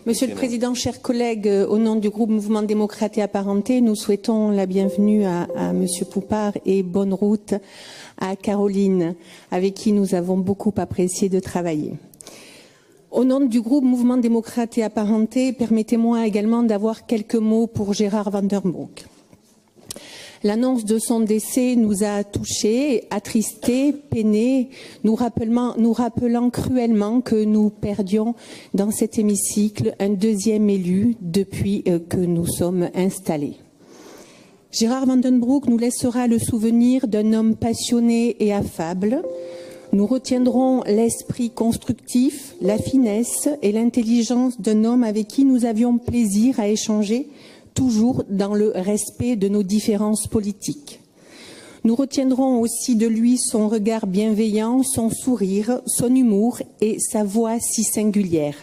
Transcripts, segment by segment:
Monsieur le Président, chers collègues, au nom du groupe Mouvement Démocrate et Apparenté, nous souhaitons la bienvenue à Monsieur Poupart et bonne route à Caroline, avec qui nous avons beaucoup apprécié de travailler. Au nom du groupe Mouvement Démocrate et Apparenté, permettez-moi également d'avoir quelques mots pour Gérard Van Den Broek. L'annonce de son décès nous a touchés, attristés, peinés, nous rappelant cruellement que nous perdions dans cet hémicycle un deuxième élu depuis que nous sommes installés. Gérard Van Den Broek nous laissera le souvenir d'un homme passionné et affable. Nous retiendrons l'esprit constructif, la finesse et l'intelligence d'un homme avec qui nous avions plaisir à échanger, toujours dans le respect de nos différences politiques. Nous retiendrons aussi de lui son regard bienveillant, son sourire, son humour et sa voix si singulière.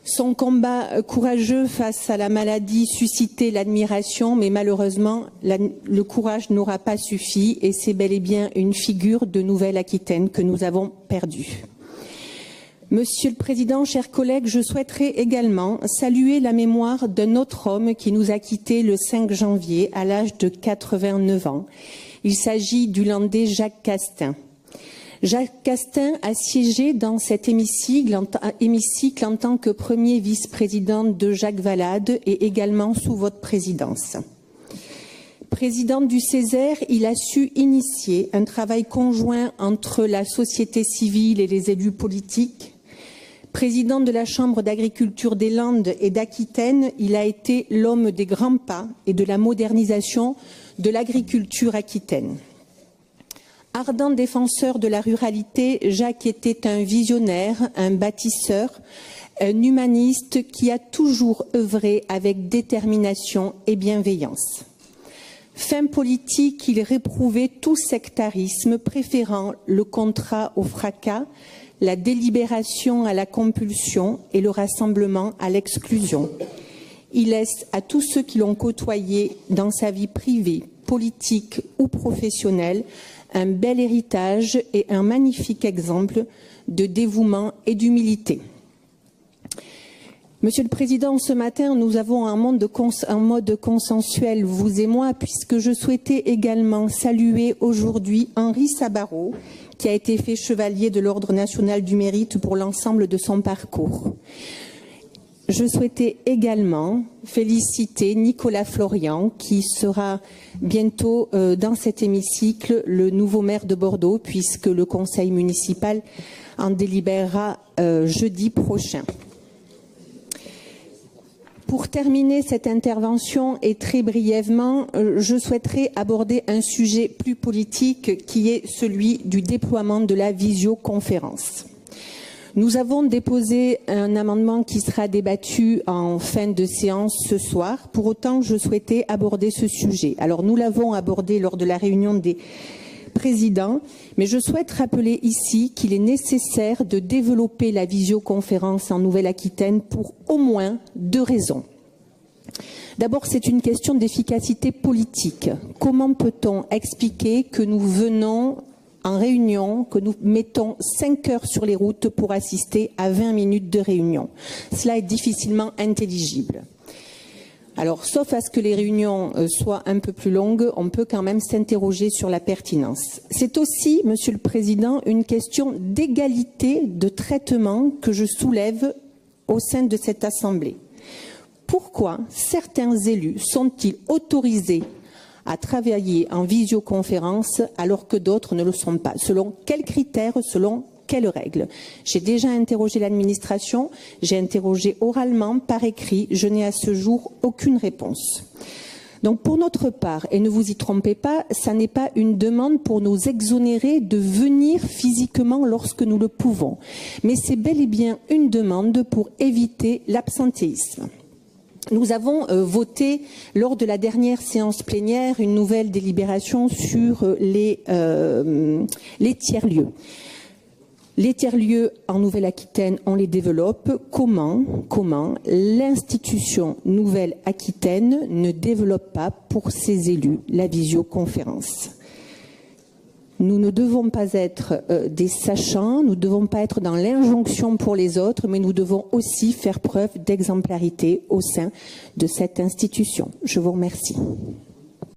Son combat courageux face à la maladie suscitait l'admiration, mais malheureusement, le courage n'aura pas suffi et c'est bel et bien une figure de Nouvelle-Aquitaine que nous avons perdue. Monsieur le Président, chers collègues, je souhaiterais également saluer la mémoire d'un autre homme qui nous a quittés le 5 janvier à l'âge de 89 ans. Il s'agit du Landais Jacques Castin. Jacques Castin a siégé dans cet hémicycle en tant que premier vice-président de Jacques Valade et également sous votre présidence. Président du Césaire, il a su initier un travail conjoint entre la société civile et les élus politiques. Président de la Chambre d'agriculture des Landes et d'Aquitaine, il a été l'homme des grands pas et de la modernisation de l'agriculture aquitaine. Ardent défenseur de la ruralité, Jacques était un visionnaire, un bâtisseur, un humaniste qui a toujours œuvré avec détermination et bienveillance. Fin politique, il réprouvait tout sectarisme, préférant le contrat au fracas, la délibération à la compulsion et le rassemblement à l'exclusion. Il laisse à tous ceux qui l'ont côtoyé dans sa vie privée, politique ou professionnelle un bel héritage et un magnifique exemple de dévouement et d'humilité. Monsieur le Président, ce matin, nous avons un mode consensuel, vous et moi, puisque je souhaitais également saluer aujourd'hui Henri Sabarot, qui a été fait chevalier de l'Ordre national du mérite pour l'ensemble de son parcours. Je souhaitais également féliciter Nicolas Florian, qui sera bientôt dans cet hémicycle le nouveau maire de Bordeaux, puisque le conseil municipal en délibérera jeudi prochain. Pour terminer cette intervention et très brièvement, je souhaiterais aborder un sujet plus politique qui est celui du déploiement de la visioconférence. Nous avons déposé un amendement qui sera débattu en fin de séance ce soir. Pour autant, je souhaitais aborder ce sujet. Alors, nous l'avons abordé lors de la réunion des présidents, mais je souhaite rappeler ici qu'il est nécessaire de développer la visioconférence en Nouvelle-Aquitaine pour au moins 2 raisons. D'abord, c'est une question d'efficacité politique. Comment peut-on expliquer que nous venons en réunion, que nous mettons 5 heures sur les routes pour assister à 20 minutes de réunion? Cela est difficilement intelligible. Alors, sauf à ce que les réunions soient un peu plus longues, on peut quand même s'interroger sur la pertinence. C'est aussi, Monsieur le Président, une question d'égalité de traitement que je soulève au sein de cette Assemblée. Pourquoi certains élus sont-ils autorisés à travailler en visioconférence alors que d'autres ne le sont pas? Selon quels critères, selon quelles règles? J'ai déjà interrogé l'administration, j'ai interrogé oralement, par écrit, je n'ai à ce jour aucune réponse. Donc pour notre part, et ne vous y trompez pas, ça n'est pas une demande pour nous exonérer de venir physiquement lorsque nous le pouvons, mais c'est bel et bien une demande pour éviter l'absentéisme. Nous avons voté lors de la dernière séance plénière une nouvelle délibération sur les tiers-lieux. Les tiers-lieux en Nouvelle-Aquitaine, on les développe. Comment l'institution Nouvelle-Aquitaine ne développe pas pour ses élus la visioconférence? Nous ne devons pas être des sachants, nous ne devons pas être dans l'injonction pour les autres, mais nous devons aussi faire preuve d'exemplarité au sein de cette institution. Je vous remercie.